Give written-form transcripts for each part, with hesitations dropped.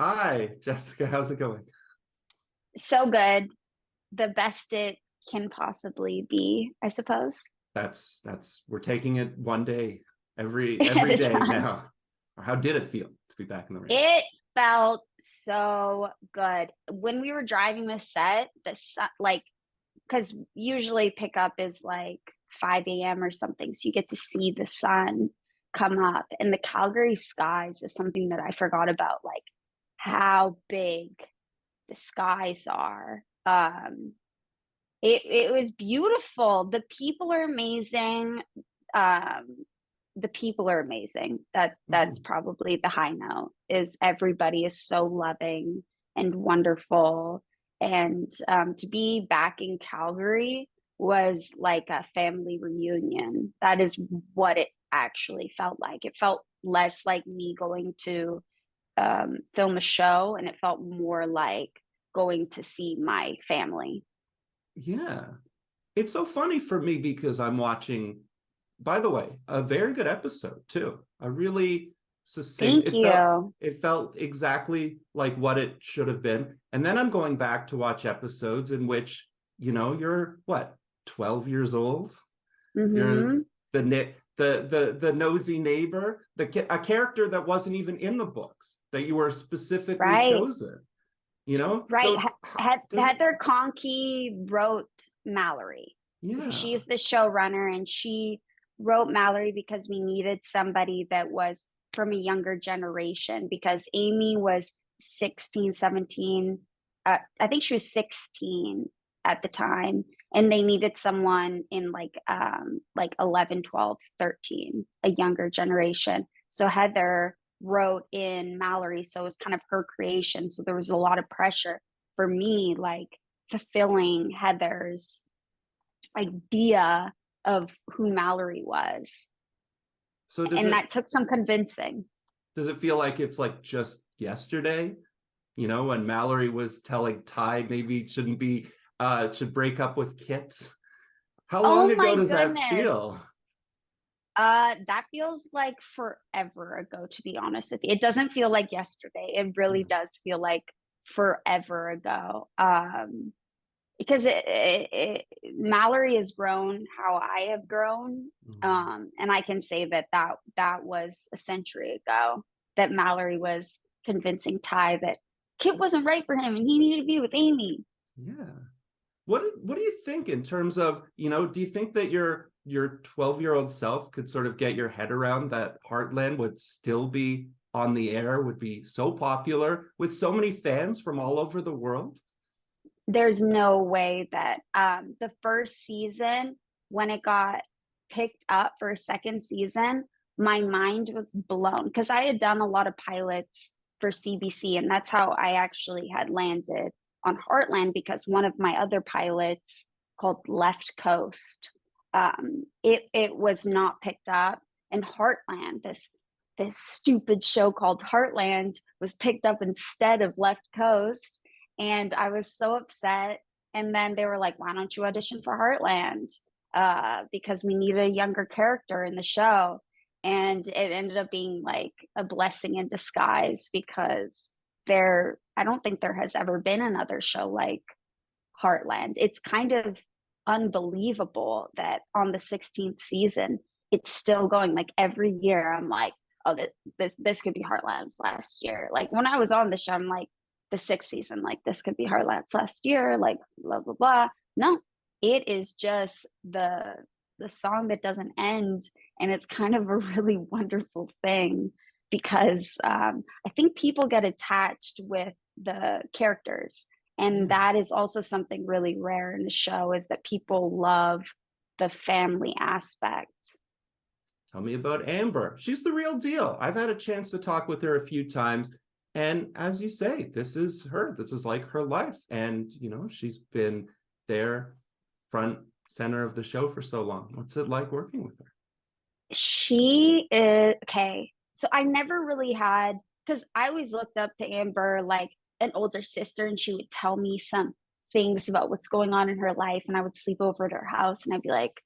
Hi, Jessica. How's it going? So good. The best it can possibly be, I suppose. That's we're taking it one day At every a day time. now. How did it feel to be back in the ring? It felt so good. When we were driving the set, the sun, like, because usually pickup is like 5 a.m. or something. So you get to see the sun come up. And the Calgary skies is something that I forgot about, like how big the skies are. It was beautiful. The people are amazing. Um, the people are amazing. That's Mhm. probably the high note. Is everybody is so loving and wonderful, and to be back in Calgary was like a family reunion. That is what it actually felt like. It felt less like me going to film a show, and it felt more like going to see my family. Yeah. It's so funny for me because I'm watching, by the way, a very good episode too. A really succinct, Thank you. it felt exactly like what it should have been. And then I'm going back to watch episodes in which, you're what, 12 years old? You're Hmm. the nosy neighbor, a character that wasn't even in the books that you were specifically Right, chosen. right. So does it? Heather Conkey wrote Mallory because Yeah, she's the showrunner, and she wrote Mallory because we needed somebody that was from a younger generation, because Amy was 16, 17. I think she was 16 at the time, and they needed someone in like 11, 12, 13, a younger generation. So Heather wrote in Mallory, so it was kind of her creation. So there was a lot of pressure for me, like fulfilling Heather's idea of who Mallory was. so And that took some convincing. does it feel like it's like just yesterday, when Mallory was telling Ty maybe shouldn't be should break up with Kit? How long Oh ago my does that goodness. feel? That feels like forever ago, to be honest with you. It doesn't feel like yesterday. It really Yeah. does feel like forever ago. Because Mallory has grown how I have grown, Mhm. and I can say that was a century ago that Mallory was convincing Ty that Kit wasn't right for him and he needed to be with Amy. Yeah. What do you think in terms of, do you think that your 12-year-old self could sort of get your head around that Heartland would still be on the air, would be so popular with so many fans from all over the world? There's no way that the first season, when it got picked up for a second season, my mind was blown because I had done a lot of pilots for CBC, and that's how I actually had landed on Heartland, because one of my other pilots, called Left Coast, it was not picked up, and Heartland, this stupid show called Heartland, was picked up instead of Left Coast, and I was so upset. And then they were like, "Why don't you audition for Heartland? Because we need a younger character in the show." And it ended up being like a blessing in disguise, because I don't think there has ever been another show like Heartland. It's kind of unbelievable that on the 16th season, it's still going. Like every year, I'm like, "Oh, this could be Heartland's last year." Like when I was on the show, I'm like, the sixth season, like this could be Heartland's last year. Like blah blah blah. No, it is just the song that doesn't end, and it's kind of a really wonderful thing, because I think people get attached with the characters, and Yeah. that is also something really rare in the show, is that people love the family aspect. Tell me about Amber. She's the real deal. I've had a chance to talk with her a few times. And as you say, this is her. This is like her life. And, she's been there, front center of the show for so long. What's it like working with her? She is okay. So I never really had, because I always looked up to Amber like an older sister, and she would tell me some things about what's going on in her life, and I would sleep over at her house, and I'd be like,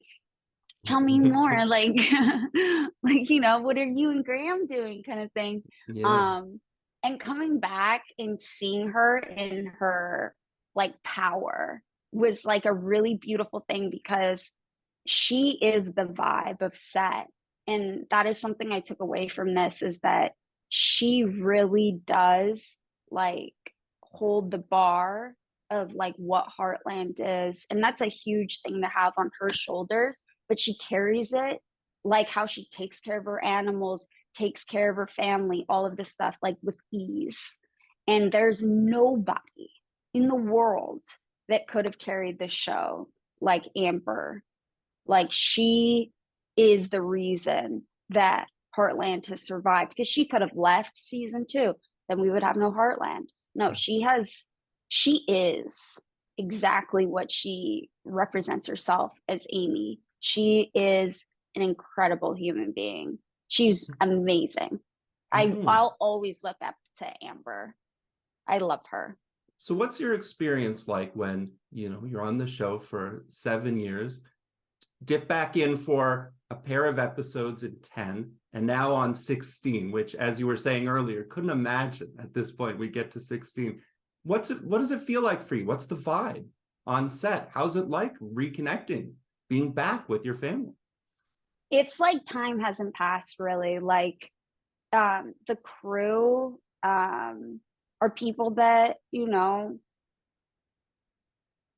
"Tell me more," like, like what are you and Graham doing, kind of thing. Yeah. Um, And coming back and seeing her in her like power was like a really beautiful thing, because she is the vibe of set. And that is something I took away from this, is that she really does like hold the bar of like what Heartland is. And that's a huge thing to have on her shoulders, but she carries it like how she takes care of her animals, takes care of her family, all of this stuff, like with ease. And there's nobody in the world that could have carried the show like Amber. Like, she is the reason that Heartland has survived, because she could have left season 2, then we would have no Heartland. No, she is exactly what she represents herself as, Amy. She is an incredible human being. She's amazing. I'll always look up to Amber. I love her. So what's your experience like when, you're on the show for 7 years, dip back in for a pair of episodes in 10, and now on 16, which, as you were saying earlier, couldn't imagine at this point we get to 16. What does it feel like for you? What's the vibe on set? How's it like reconnecting, being back with your family? It's like time hasn't passed, really. Like, the crew are people that,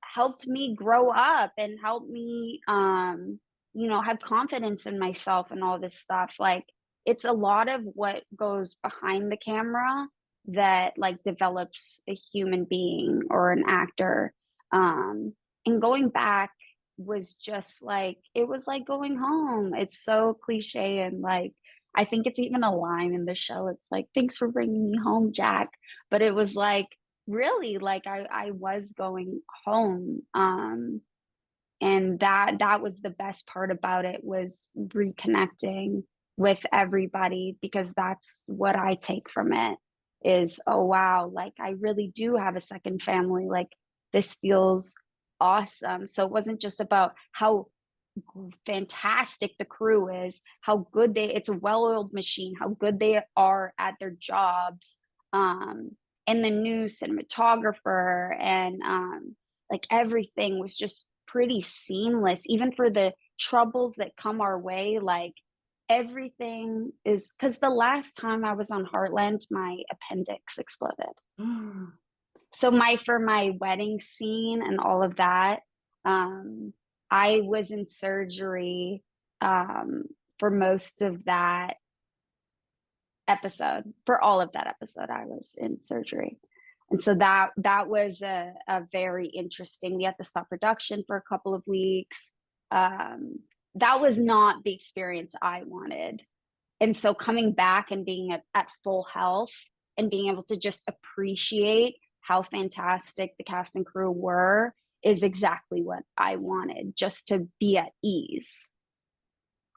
helped me grow up and helped me have confidence in myself and all this stuff. Like, it's a lot of what goes behind the camera that like develops a human being or an actor. And going back was just like, it was like going home. It's so cliche, and like I think it's even a line in the show. It's like, thanks for bringing me home, Jack. But it was like, really, like I was going home. And that was the best part about it, was reconnecting with everybody, because that's what I take from it is, oh wow, like I really do have a second family. Like, this feels awesome. So it wasn't just about how fantastic the crew is, how good it's a well-oiled machine, how good they are at their jobs, and the new cinematographer, and like everything was just pretty seamless, even for the troubles that come our way. Like, everything is, because the last time I was on Heartland, my appendix exploded. So for my wedding scene and all of that, I was in surgery for most of that episode. For all of that episode, I was in surgery. And so that was a very interesting. We had to stop production for a couple of weeks. That was not the experience I wanted. And so coming back and being at full health and being able to just appreciate how fantastic the cast and crew were is exactly what I wanted, just to be at ease.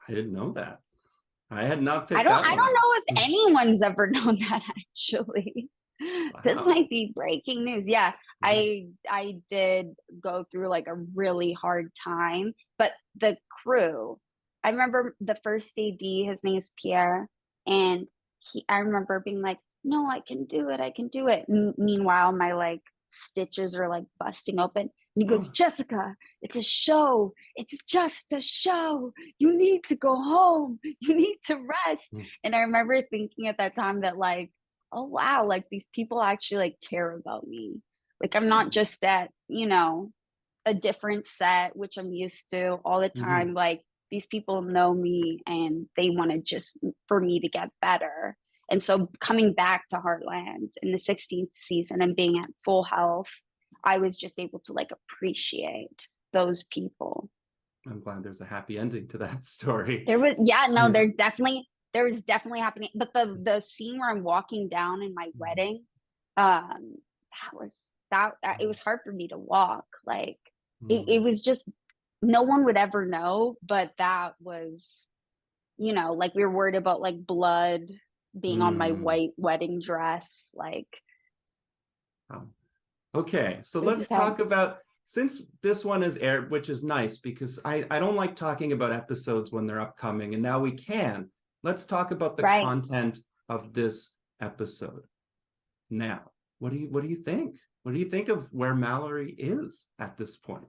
I didn't know that. I had not picked I don't know if anyone's ever known that, actually. Wow. This might be breaking news. Yeah, I did go through like a really hard time, but the crew, I remember the first AD, his name is Pierre, and I remember being like, no, I can do it. Meanwhile, my like stitches are like busting open. And he goes, Jessica, it's a show. It's just a show. You need to go home. You need to rest. And I remember thinking at that time that like, oh wow, like these people actually like care about me. Like, I'm not just at, a different set, which I'm used to all the time. Like, these people know me and they want to just for me to get better. And so coming back to Heartland in the 16th season and being at full health, I was just able to like appreciate those people. I'm glad there's a happy ending to that story. There was, there was definitely happening. But the scene where I'm walking down in my wedding, it was hard for me to walk. Like, it was just, no one would ever know, but that was, like we were worried about like blood being on my white wedding dress. Like, okay, so let's talk about, since this one is aired, which is nice because I don't like talking about episodes when they're upcoming, and now we can. Let's talk about the content of this episode. now. What do you think? What do you think of where Mallory is at this point?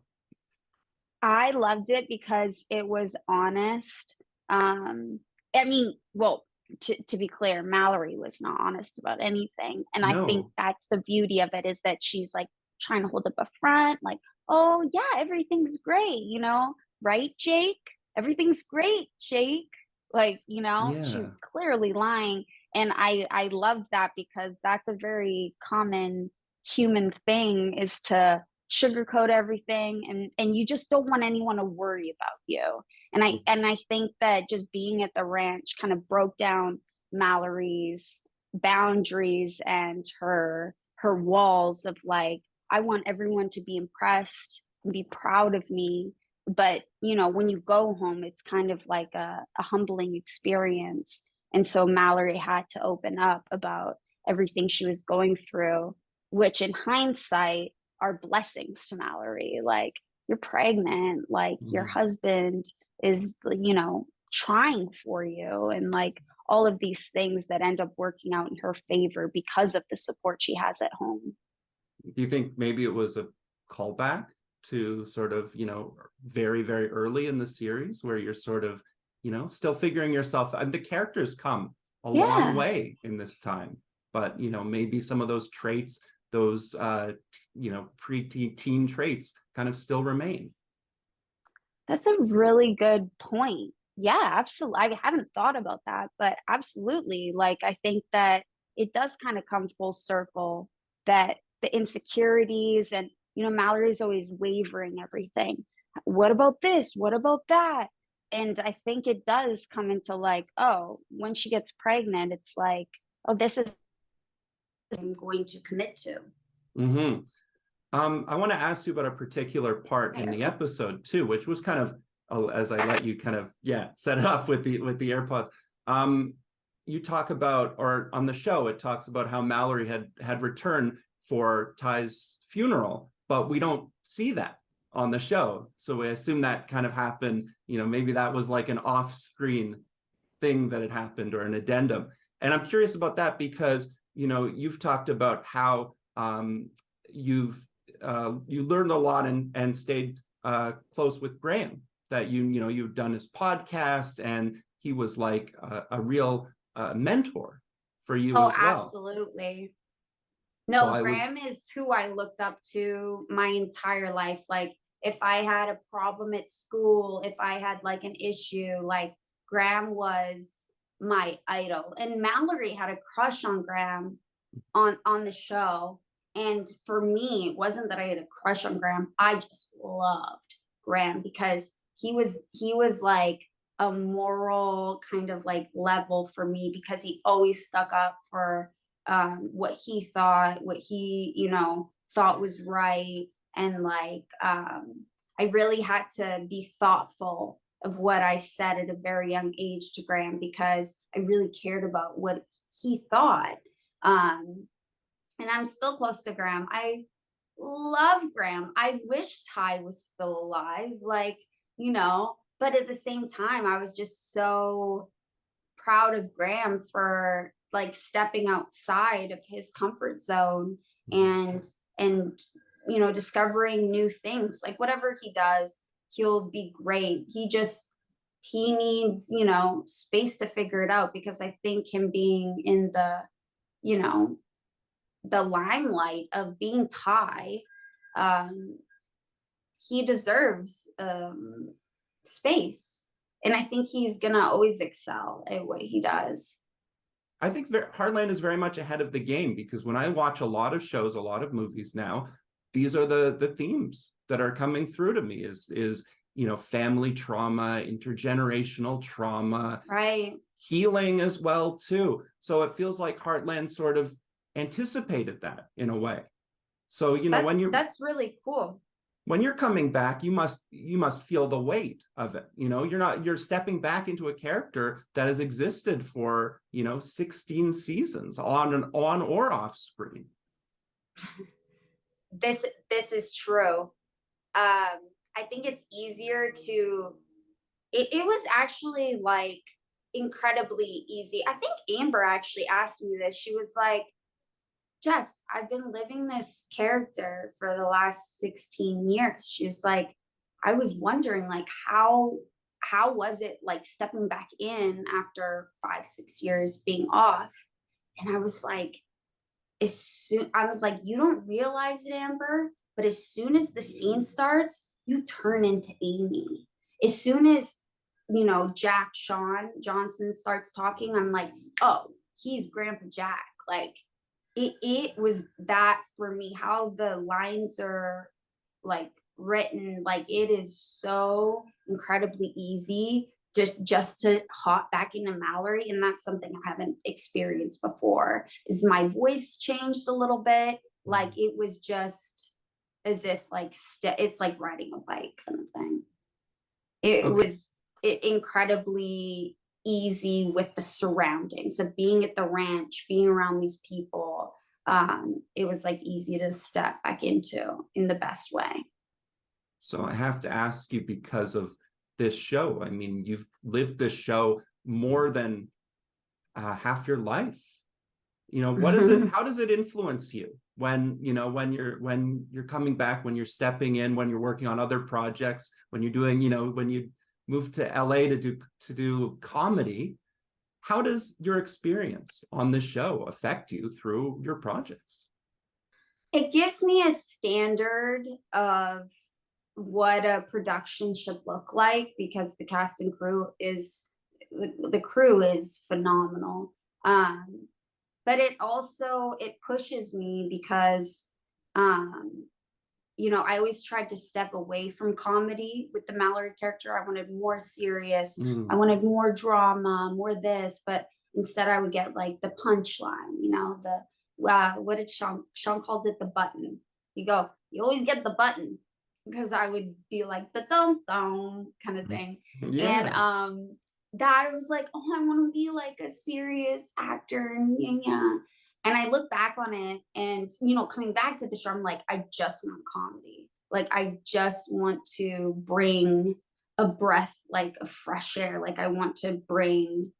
I loved it because it was honest. I mean, well, to be clear, Mallory was not honest about anything. And I think No. that's the beauty of it, is that she's like trying to hold up a front, like, oh yeah, everything's great, right, Jake? Everything's great, Jake. Like, Yeah. she's clearly lying. And I love that, because that's a very common human thing, is to sugarcoat everything, and you just don't want anyone to worry about you. And I think that just being at the ranch kind of broke down Mallory's boundaries and her walls of like, I want everyone to be impressed and be proud of me, but when you go home, it's kind of like a humbling experience. And so Mallory had to open up about everything she was going through, which in hindsight are blessings to Mallory. Like, you're pregnant, like your Mm. husband is, trying for you, and like all of these things that end up working out in her favor because of the support she has at home. Do you think maybe it was a callback to sort of, very, very early in the series where you're sort of, still figuring yourself, and the characters come a long Yeah, way in this time, but, maybe some of those traits, those, pre-teen traits kind of still remain. that's a really good point. Yeah, absolutely. I haven't thought about that, but absolutely. Like, I think that it does kind of come full circle, that the insecurities, and, Mallory's always wavering everything. What about this? What about that? And I think it does come into like, oh, when she gets pregnant, it's like, oh, this is what I'm going to commit to. Mm-hmm. I want to ask you about a particular part in the Okay. episode too, which was kind of, as I let you kind of, set it off with the AirPods. Um, you talk about, or on the show, it talks about how Mallory had returned for Ty's funeral, but we don't see that on the show. So we assume that kind of happened. Maybe that was like an off-screen thing that had happened, or an addendum. And I'm curious about that because you've talked about how you learned a lot and stayed close with Graham. That you've done his podcast, and he was like a real mentor for you Oh, as well. absolutely. So No, I was, Graham is who I looked up to my entire life. Like, if I had a problem at school, if I had like an issue, like, Graham was my idol. And Mallory had a crush on Graham on the show. And for me, it wasn't that I had a crush on Graham. I just loved Graham because he was like a moral kind of like level for me, because he always stuck up for what he thought, what he thought was right. And like, I really had to be thoughtful of what I said at a very young age to Graham, because I really cared about what he thought. um and I'm still close to Graham. I love Graham. I wish Ty was still alive, like, but at the same time, I was just so proud of Graham for like stepping outside of his comfort zone, and and discovering new things. Like, whatever he does, he'll be great. He needs, space to figure it out, because I think him being in you know the limelight of being Thai, um, he deserves space. And I think he's gonna always excel at what he does. I think Heartland is very much ahead of the game, because when I watch a lot of shows, a lot of movies now, these are the themes that are coming through to me. Is family trauma, intergenerational trauma, Right. healing as well too. So it feels like Heartland sort of anticipated that in a way. So That that's really cool. when you're coming back, you must feel the weight of it. You're stepping back into a character that has existed for 16 seasons on or off screen. This is true. I think it's easier to it was actually like incredibly easy. I think Amber actually asked me this. She was like, Jess, I've been living this character for the last 16 years. She was like, I was wondering like how was it like stepping back in after 5, 6 years being off? And I was like, you don't realize it, Amber, but as soon as the scene starts, you turn into Amy. As soon as, Jack Sean Johnson starts talking, I'm like, oh, he's Grandpa Jack. Like it was that for me, how the lines are like written, like it is so incredibly easy just to hop back into Mallory. And that's something I haven't experienced before, is my voice changed a little bit. Like it was just as if like it's like riding a bike kind of thing. It Okay. was incredibly easy with the surroundings of being at the ranch, being around these people. It was like easy to step back into in the best way. So I have to ask you, because of this show, I mean, you've lived this show more than half your life. What is it? How does it influence you when you're coming back, when you're stepping in, when you're working on other projects, when you're doing, when you move to LA to do comedy? How does your experience on this show affect you through your projects? It gives me a standard of what a production should look like, because the cast and crew is the crew is phenomenal. But it pushes me because I always tried to step away from comedy with the Mallory character. I wanted more serious. I wanted more drama, more this, but instead I would get like the punchline, what did Sean called it, the button. You always get the button, because I would be like the dum dum kind of thing. Yeah. And that I was like, oh, I want to be like a serious actor, and yeah. And I look back on it, and coming back to the show, I'm like, I just want comedy. Like I just want to bring a breath, like of fresh air. Like I want to bring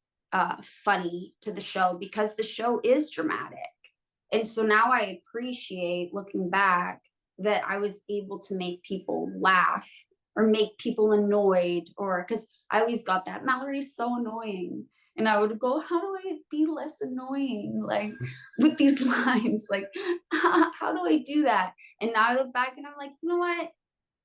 funny to the show, because the show is dramatic. And so now I appreciate, looking back, that I was able to make people laugh or make people annoyed, or because I always got that Mallory's so annoying. And I would go, how do I be less annoying? Like with these lines, like, how do I do that? And now I look back and I'm like, you know what?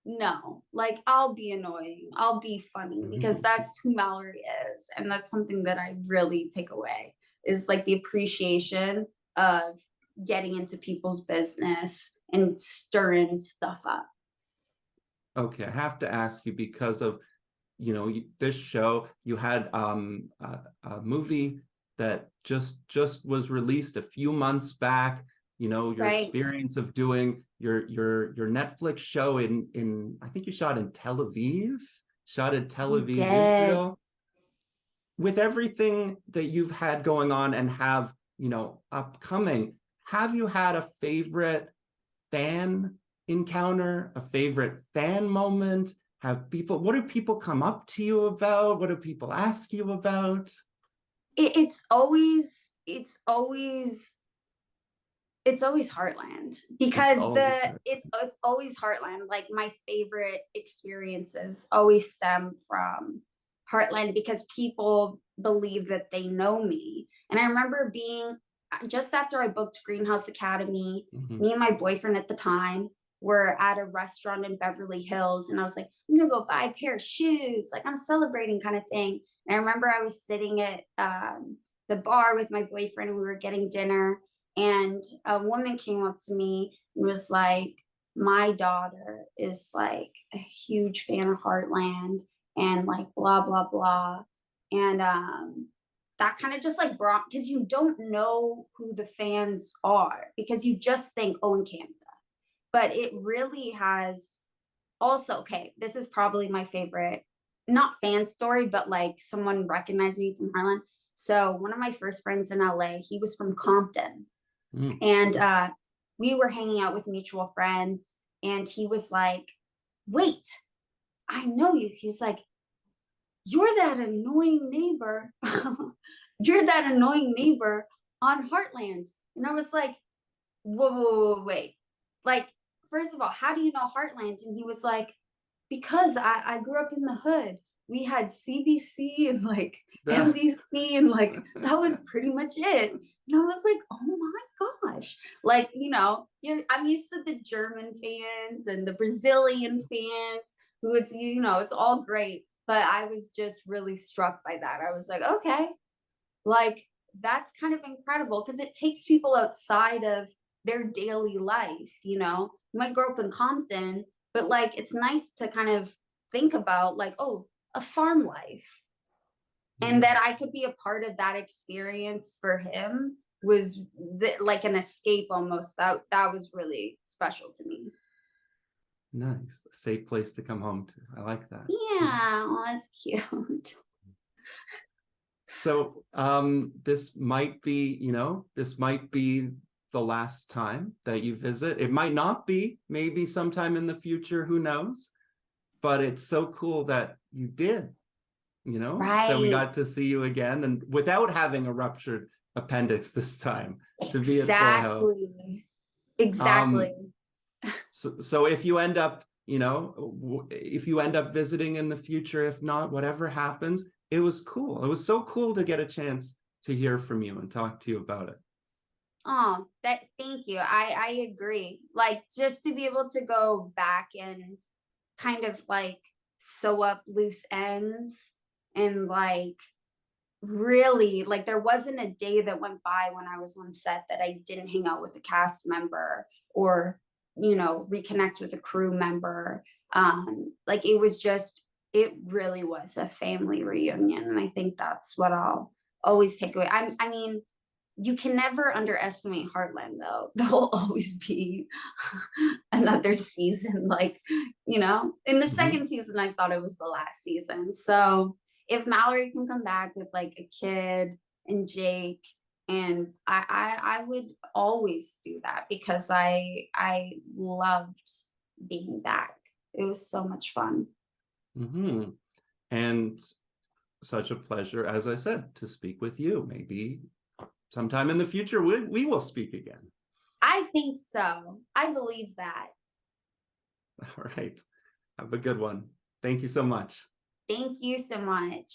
No, like I'll be annoying. I'll be funny, because that's who Mallory is. And that's something that I really take away, is like the appreciation of getting into people's business and stirring stuff up. Okay, I have to ask you, because of this show, you had a movie that just was released a few months back. Your Right. experience of doing your Netflix show in I think you shot in Tel Aviv, Israel. With everything that you've had going on and have upcoming, have you had a favorite fan encounter, a favorite fan moment? What do people come up to you about? What do people ask you about? It's always Heartland, because it's always Heartland. Like my favorite experiences always stem from Heartland, because people believe that they know me. And I remember being, just after I booked Greenhouse Academy, me and my boyfriend at the time were at a restaurant in Beverly Hills, and I was like, I'm gonna go buy a pair of shoes, like I'm celebrating kind of thing. And I remember I was sitting at the bar with my boyfriend, and we were getting dinner, and a woman came up to me and was like, my daughter is like a huge fan of Heartland, and like blah blah blah. And that kind of just like brought, because you don't know who the fans are, because you just think, oh, in Canada. But it really has also, okay, this is probably my favorite, not fan story, but like someone recognized me from Heartland. So one of my first friends in LA, he was from Compton. And we were hanging out with mutual friends, and he was like, wait, I know you. He's like, you're that annoying neighbor. You're that annoying neighbor on Heartland. And I was like, wait. Like, first of all, how do you know Heartland? And he was like, because I grew up in the hood. We had CBC and like NBC and like that was pretty much it. And I was like, oh my gosh. Like, I'm used to the German fans and the Brazilian fans who it's all great. But I was just really struck by that. I was like, okay, like that's kind of incredible because it takes people outside of their daily life. You might grow up in Compton, but like it's nice to kind of think about like, oh, a farm life. And that I could be a part of that experience for him was like an escape almost. That was really special to me. Nice. A safe place to come home to. I like that. Yeah, oh, that's cute. So this might be the last time that you visit. It might not be, maybe sometime in the future, who knows? But it's so cool that you did, that we got to see you again, and without having a ruptured appendix this time, to be at full health. Exactly. So if you end up, visiting in the future, if not, whatever happens, it was cool. It was so cool to get a chance to hear from you and talk to you about it. Oh, thank you. I agree. Like just to be able to go back and kind of like sew up loose ends and like really like there wasn't a day that went by when I was on set that I didn't hang out with a cast member or reconnect with a crew member. Like it really was a family reunion, and I think that's what I'll always take away. I mean, you can never underestimate Heartland, though. There'll always be another season. Like, in the second season, I thought it was the last season. So if Mallory can come back with like a kid and Jake, and I would always do that because I loved being back. It was so much fun. And such a pleasure, as I said, to speak with you. Maybe sometime in the future, we will speak again. I think so. I believe that. All right. Have a good one. Thank you so much. Thank you so much.